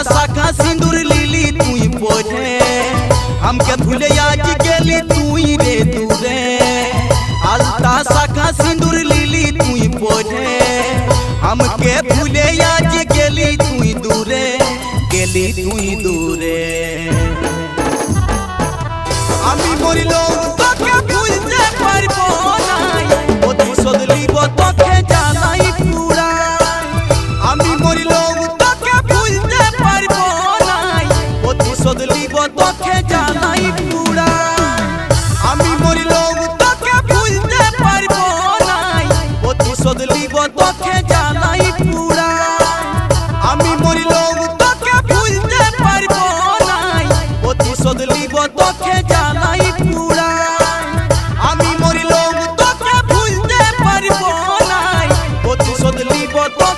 शाखा सिंदूर लीली तुई पोरे हमके भूले आज गेली तुई रे दूरे अलता शाखा सिंदूर लीली तुई पोरे हमके भूले आज गेली तुई दूरे गेली तुई दूरे আমি মরিল তোকে ভুলতে পারবো না অতি সদলিব তোকে